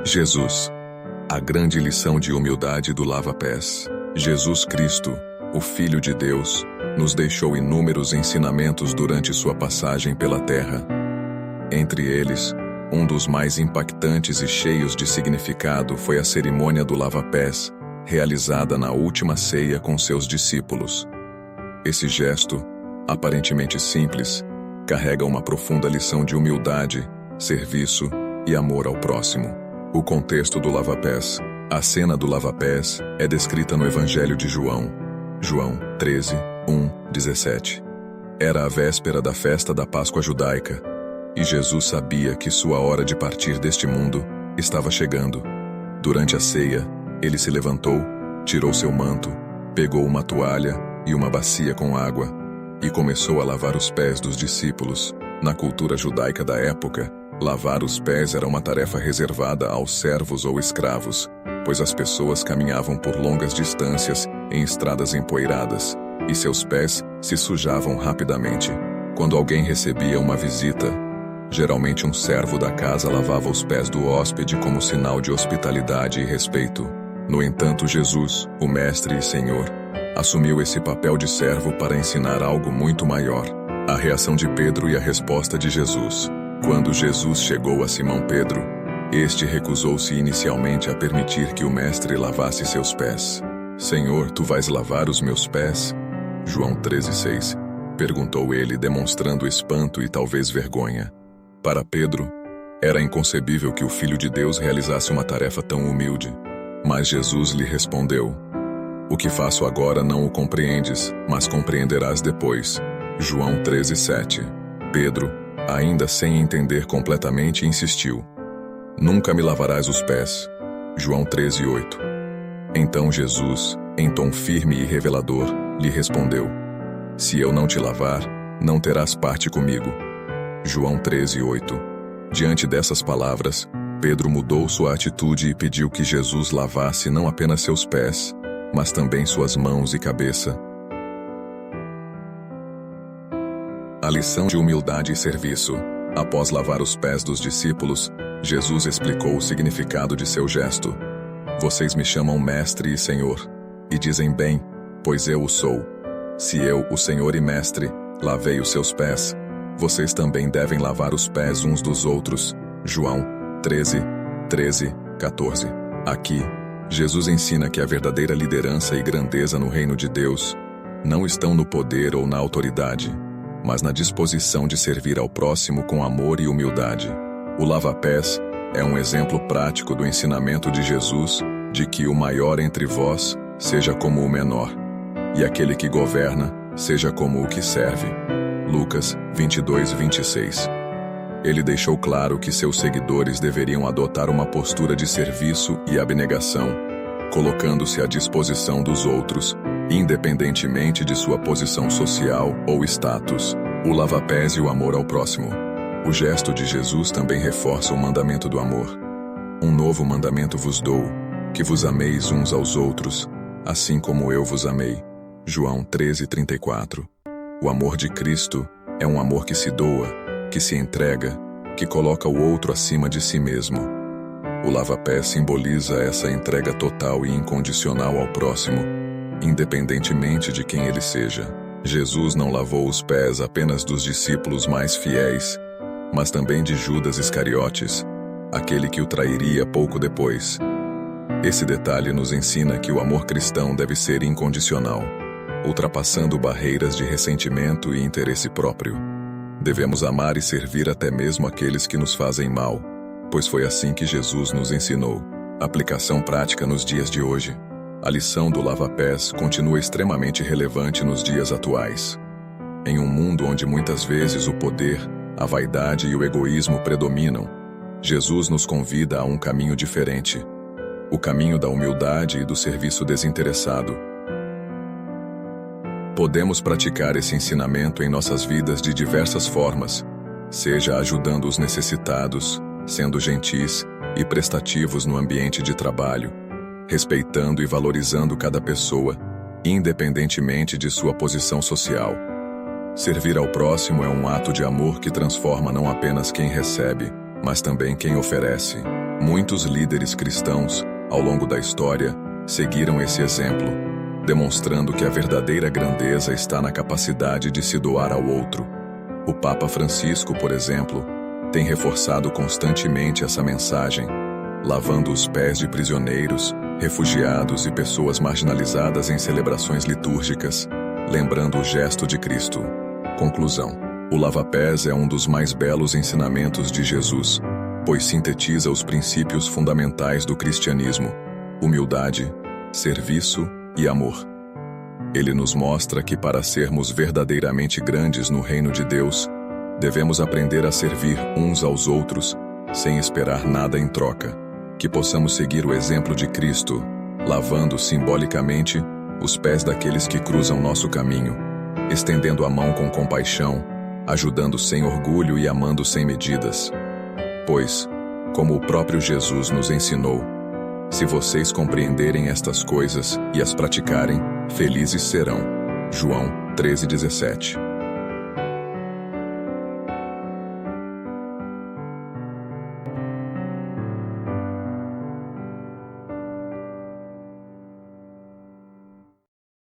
Jesus. A grande lição de humildade do lava-pés. Jesus Cristo, o Filho de Deus, nos deixou inúmeros ensinamentos durante sua passagem pela terra. Entre eles, um dos mais impactantes e cheios de significado foi a cerimônia do lava-pés, realizada na última ceia com seus discípulos. Esse gesto, aparentemente simples, carrega uma profunda lição de humildade, serviço e amor ao próximo. O contexto do lava-pés. A cena do lava-pés é descrita no Evangelho de João. João 13, 17. Era a véspera da festa da Páscoa judaica, e Jesus sabia que sua hora de partir deste mundo estava chegando. Durante a ceia, ele se levantou, tirou seu manto, pegou uma toalha e uma bacia com água, e começou a lavar os pés dos discípulos. Na cultura judaica da época, lavar os pés era uma tarefa reservada aos servos ou escravos, pois as pessoas caminhavam por longas distâncias em estradas empoeiradas, e seus pés se sujavam rapidamente. Quando alguém recebia uma visita, geralmente um servo da casa lavava os pés do hóspede como sinal de hospitalidade e respeito. No entanto, Jesus, o Mestre e Senhor, assumiu esse papel de servo para ensinar algo muito maior. A reação de Pedro e a resposta de Jesus. Quando Jesus chegou a Simão Pedro, este recusou-se inicialmente a permitir que o Mestre lavasse seus pés. Senhor, tu vais lavar os meus pés? João 13,6. Perguntou ele, demonstrando espanto e talvez vergonha. Para Pedro, era inconcebível que o Filho de Deus realizasse uma tarefa tão humilde. Mas Jesus lhe respondeu: o que faço agora não o compreendes, mas compreenderás depois. João 13,7. Pedro, ainda sem entender completamente, insistiu: nunca me lavarás os pés. João 13,8. Então Jesus, em tom firme e revelador, lhe respondeu: se eu não te lavar, não terás parte comigo. João 13,8. Diante dessas palavras, Pedro mudou sua atitude e pediu que Jesus lavasse não apenas seus pés, mas também suas mãos e cabeça. A lição de humildade e serviço. Após lavar os pés dos discípulos, Jesus explicou o significado de seu gesto. Vocês me chamam Mestre e Senhor, e dizem bem, pois eu o sou. Se eu, o Senhor e Mestre, lavei os seus pés, vocês também devem lavar os pés uns dos outros. João 13, 14. Aqui, Jesus ensina que a verdadeira liderança e grandeza no reino de Deus não estão no poder ou na autoridade, mas na disposição de servir ao próximo com amor e humildade. O lava-pés é um exemplo prático do ensinamento de Jesus de que o maior entre vós seja como o menor, e aquele que governa seja como o que serve. Lucas 22:26. Ele deixou claro que seus seguidores deveriam adotar uma postura de serviço e abnegação, colocando-se à disposição dos outros, independentemente de sua posição social ou status. O lava-pés e o amor ao próximo. O gesto de Jesus também reforça o mandamento do amor. Um novo mandamento vos dou, que vos ameis uns aos outros, assim como eu vos amei. João 13:34. O amor de Cristo é um amor que se doa, que se entrega, que coloca o outro acima de si mesmo. O lava-pés simboliza essa entrega total e incondicional ao próximo, independentemente de quem ele seja. Jesus não lavou os pés apenas dos discípulos mais fiéis, mas também de Judas Iscariotes, aquele que o trairia pouco depois. Esse detalhe nos ensina que o amor cristão deve ser incondicional, ultrapassando barreiras de ressentimento e interesse próprio. Devemos amar e servir até mesmo aqueles que nos fazem mal, pois foi assim que Jesus nos ensinou. Aplicação prática nos dias de hoje. A lição do lava-pés continua extremamente relevante nos dias atuais. Em um mundo onde muitas vezes o poder, a vaidade e o egoísmo predominam, Jesus nos convida a um caminho diferente. O caminho da humildade e do serviço desinteressado. Podemos praticar esse ensinamento em nossas vidas de diversas formas, seja ajudando os necessitados, sendo gentis e prestativos no ambiente de trabalho, respeitando e valorizando cada pessoa, independentemente de sua posição social. Servir ao próximo é um ato de amor que transforma não apenas quem recebe, mas também quem oferece. Muitos líderes cristãos, ao longo da história, seguiram esse exemplo, demonstrando que a verdadeira grandeza está na capacidade de se doar ao outro. O Papa Francisco, por exemplo, tem reforçado constantemente essa mensagem, lavando os pés de prisioneiros, refugiados e pessoas marginalizadas em celebrações litúrgicas, lembrando o gesto de Cristo. Conclusão: o lava-pés é um dos mais belos ensinamentos de Jesus, pois sintetiza os princípios fundamentais do cristianismo: humildade, serviço e amor. Ele nos mostra que para sermos verdadeiramente grandes no reino de Deus, devemos aprender a servir uns aos outros, sem esperar nada em troca. Que possamos seguir o exemplo de Cristo, lavando simbolicamente os pés daqueles que cruzam nosso caminho, estendendo a mão com compaixão, ajudando sem orgulho e amando sem medidas. Pois, como o próprio Jesus nos ensinou, se vocês compreenderem estas coisas e as praticarem, felizes serão. João 13:17.